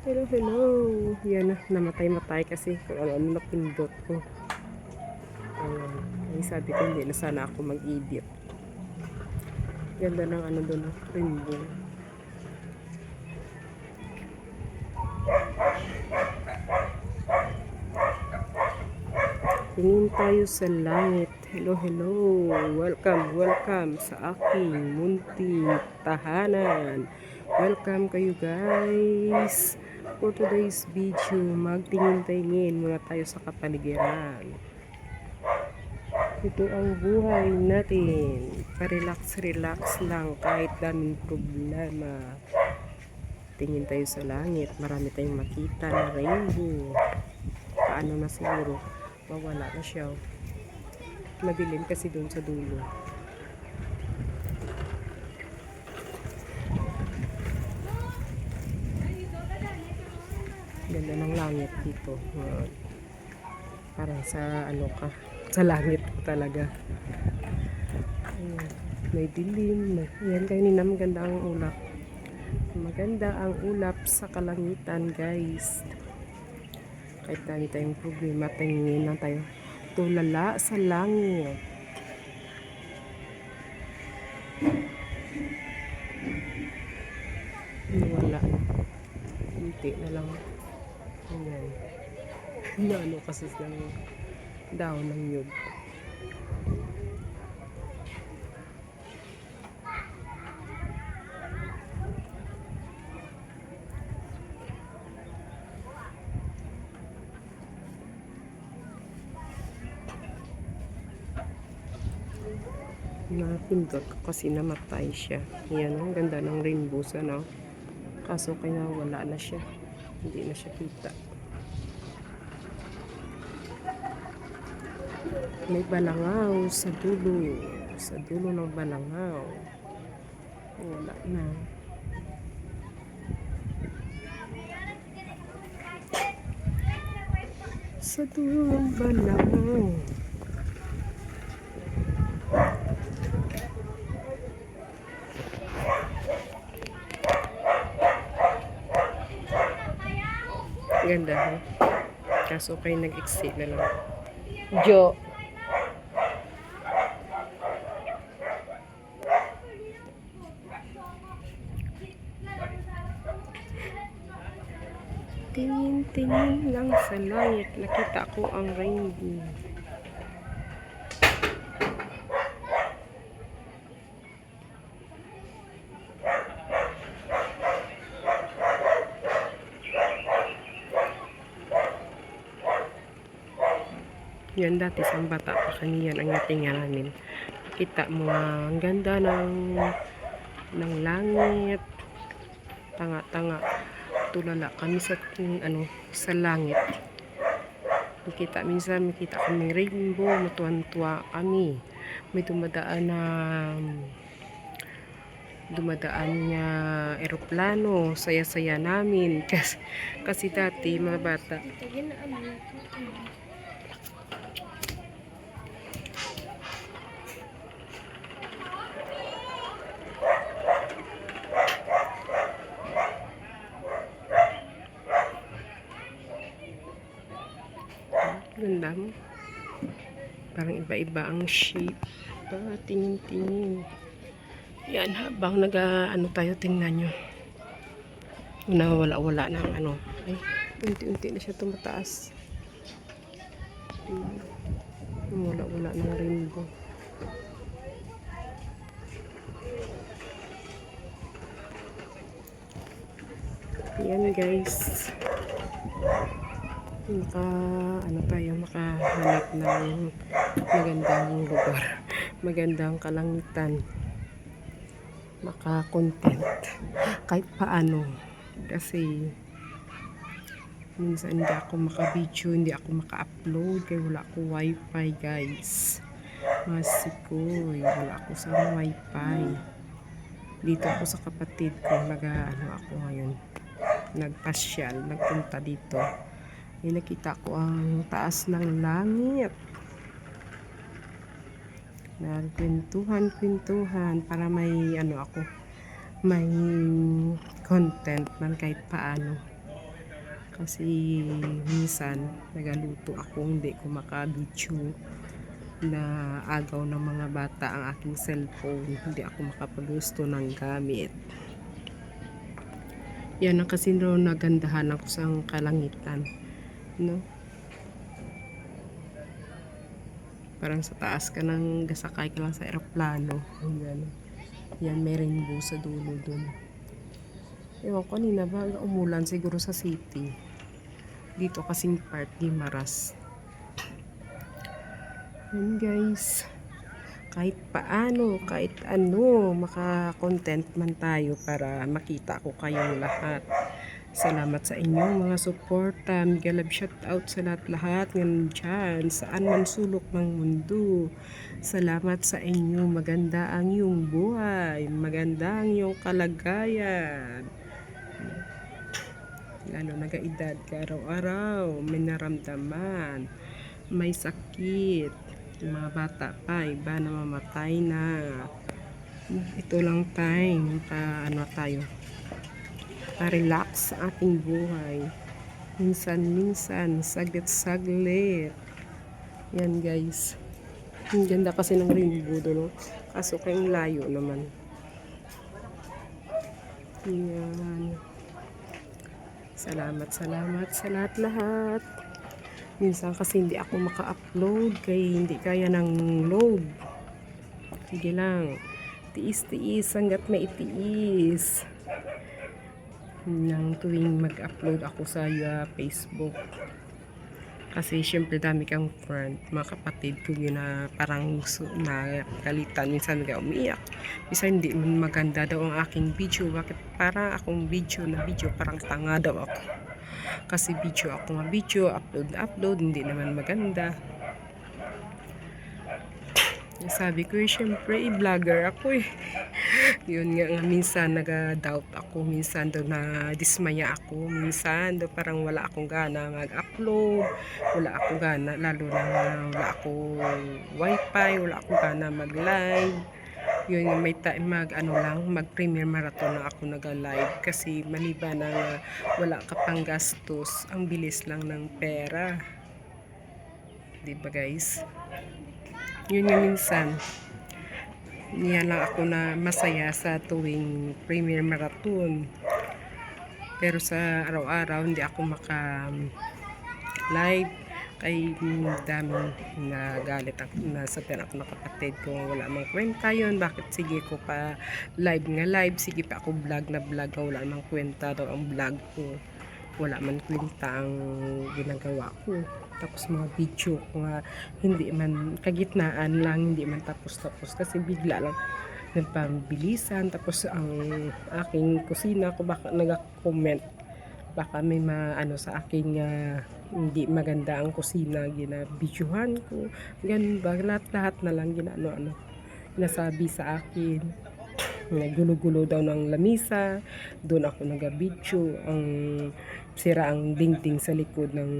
Hello, hello. Yan na, namatay-matay kasi kung ano napindot ko. Ayan. Ay, sabi ko hindi na sana ako mag-edit. Ganda ng ano doon, rainbow. Tingin tayo sa langit. Hello, hello. Welcome, welcome sa aking munting tahanan. Welcome kayo guys. For today's video, magtingin-tingin muna tayo sa kapaligiran. Ito ang buhay natin. Pa-relax-relax lang kahit daming problema. Tingin tayo sa langit. Marami tayong makita na rainbow. Paano na siguro? Mawala na siya. Madilim kasi doon sa dulo. Ganda ng langit dito. Parang sa ano ka, sa langit talaga. Ayan. May dilim. Yan kanina maganda ang ulap. Maganda ang ulap sa kalangitan guys. Kahit dami tayong problema, tingin lang tayo. Tulala sa langit. Wala na. Hindi na lang. Ayan. Ano kasi ng daon ng nyug. Napindot ko kasi namatay siya. Yan, ang ganda ng rainbow sana. Kaso kaya wala na siya. Hindi na siya kita. May balangaw sa dulo. Sa dulo ng balangaw. Wala na. Sa dulo ng balangaw. Ganda ha. Kaso kayo nag-exit na lang. Jo. Tingin-tingin lang sa langit. Nakita ko ang rainbow. Yan dati sa bata pa kaniyan ang natinga namin. Kita mo ang ganda ng langit. Tanga-tanga. Tulala kami sa sa langit. Minsan makita kami rainbow, matuwan-tuwa kami. May dumadaan niya eroplano, saya-saya namin kasi dati mga bata. Ganda mo. Parang iba-iba ang shape. Tingin-tingin. Yan, habang ano tayo, tingnan nyo. Nawala-wala ng ano. Ay, unti-unti na siya tumataas. Wala-wala ng rainbow. Yan guys. Makahanap ng magandang lugar, magandang kalangitan, maka-content kahit paano kasi minsan hindi ako maka-video, hindi ako maka-upload kaya wala ako wifi guys. Masikoy, wala ako sa wifi. Dito ako sa kapatid ko, ako ngayon, nagpasyal, nagpunta dito. Nakita ko ang taas ng langit. Nagkwentuhan para may may content man kahit paano. Kasi minsan nagaluto ako, hindi ko makabidyo na agaw ng mga bata ang aking cellphone, hindi ako makapagusto ng gamit. Yan ang kasi nagandahan ako sa kalangitan, no? Parang sa taas ka nang gasakay ka lang sa eroplano. Yan, yan may rainbow sa dulo dun. Ewan ko, kanina ba umulan siguro sa city. Dito kasing part Guimaras. Yan guys, kahit paano, kahit ano, maka-content man tayo para makita ko kayong lahat. Salamat sa inyong mga suporta. Mega love shout out sa lahat-lahat ngayon dyan, saan man sulok ng mundo. Salamat sa inyo. Maganda ang iyong buhay, maganda ang iyong kalagayan. Lalo nag-edad ka araw-araw, may naramdaman, may sakit, yung mga bata pa, iba na mamatay na. Ito lang time, ano tayo, pa-relax sa ating buhay. Minsan-minsan, saglit-saglit. Yan guys. Ang ganda kasi ng rainbow doon, no? Kaso kayong layo naman. Yan. Salamat sa lahat-lahat. Minsan kasi hindi ako maka-upload kaya hindi kaya ng load. Sige lang. Tiis-tiis hanggat may itiis. Nang tuwing mag-upload ako sa Facebook. Kasi syempre dami kang friend, mga kapatid ko yun na parang nakalitan. Minsan umiyak. Minsan hindi man maganda daw ang aking video. Bakit parang akong video, parang tanga daw ako. Kasi video ako nga video, upload, hindi naman maganda. Sabi ko, syempre, vlogger ako eh. Yun nga, minsan naga-doubt ako, minsan daw na dismaya ako, minsan daw parang wala akong gana mag-upload, wala akong gana, lalo na wala akong wifi, wala akong gana mag-live. Yun, may mag-premiere marathon na ako nag-live kasi maliban na wala ka pang gastos, ang bilis lang ng pera. Diba guys? Yun yung minsan. Niyan lang ako na masaya sa tuwing premiere marathon. Pero sa araw-araw hindi ako maka-live. Kay daming nagalit ako, nasabihan ako ng kapatid ko wala mang kwenta yun, bakit sige ko pa live nga live, sige pa ako vlog na vlog, wala mang kwenta daw ang vlog ko, wala man kwenta ang ginagawa ko. Tapos mga video ko nga hindi man kagitnaan lang, hindi man tapos-tapos kasi bigla lang nagpabilisan. Tapos ang aking kusina ko baka nag-comment, baka may maano sa aking hindi maganda ang kusina, ginabidyohan ko, ganun ba, lahat na lang nasabi sa akin. Nagulo-gulo daw ng lamisa, doon ako nagabidyo, ang sira ang dingding sa likod ng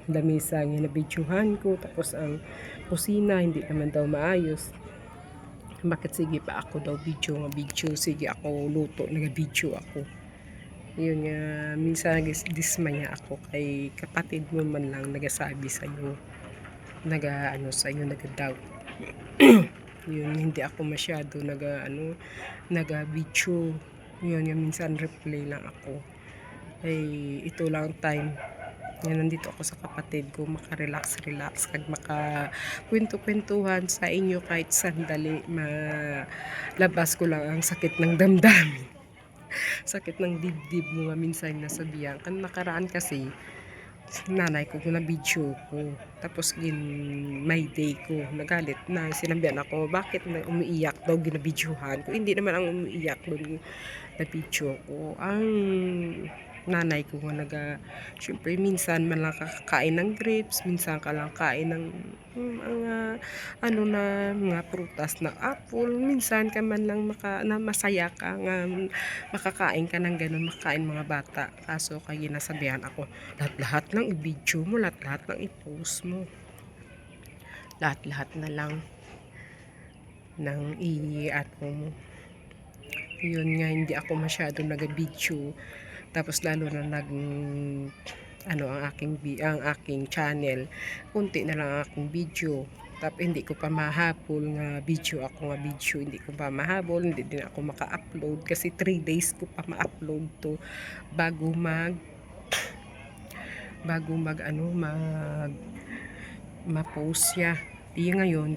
lamisa, ginabidyohan ko. Tapos ang kusina hindi naman daw maayos, bakit sige pa ako daw video, sige ako luto, nagabidyo ako. Yun nga, minsan dismaya ako kay kapatid mo man lang nagasabi sa'yo, nag-doubt. Yun, hindi ako masyado nag-video. Yun nga, minsan replay lang ako. Ay, ito lang time. Yan, nandito ako sa kapatid ko, maka-relax, kag maka-kwento-kwentuhan sa inyo kahit sandali, malabas ko lang ang sakit ng damdamin. Sakit ng dibdib mo nga minsan nasabihan kan nakaraan kasi nanay ko na video ko, tapos my day ko nagalit na, sinabihan ako bakit na umiiyak daw, ginabidyohan ko, hindi naman ang umiiyak doon na video ko, ang nanay ko nga syempre minsan man lang kakakain ng grapes, minsan ka lang kain ng mga mga prutas na apple, minsan ka man lang masaya ka nga makakain ka ng ganun, makakain mga bata. Kaso kaya nasabihan ako, lahat-lahat lang i-video mo, lahat-lahat lang i-post mo, lahat-lahat na lang nang mo. Yun nga, hindi ako masyado nag-video. Tapos lalo na ang aking channel. Kunti na lang ang aking video. Hindi ko pa mahabol nga video hindi ko pa mahabol, hindi din ako maka-upload kasi 3 days ko pa ma-upload to bago mag ma-post siya. Di ngayon,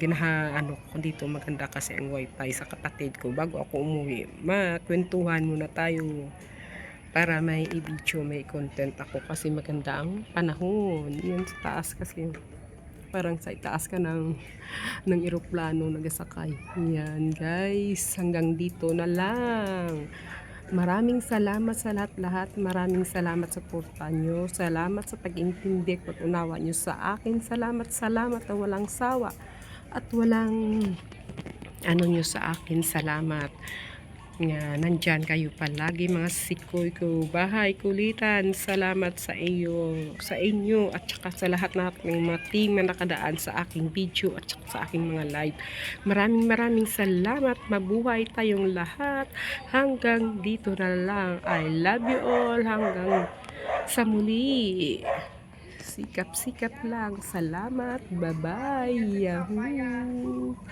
ko dito maganda kasi ang wifi sa kapatid ko. Bago ako umuwi, makwentuhan muna tayo para may i-video, may content ako kasi maganda ang panahon. Yan sa taas kasi. Parang sa itaas ka ng eroplano nagasakay. Yan guys, hanggang dito na lang. Maraming salamat sa lahat-lahat. Maraming salamat sa suporta nyo. Salamat sa pag-intindi at pag-unawa nyo sa akin. Salamat na walang sawa at walang nyo sa akin. Salamat nga nandyan kayo palagi mga sikoy ko, bahay kulitan. Salamat sa inyo at saka sa lahat ng mga team na nakadaan sa aking video at saka sa aking mga live. Maraming salamat. Mabuhay tayong lahat. Hanggang dito na lang. I love you all. Hanggang sa muli. Sikap lang. Salamat. Bye-bye. Yahoo!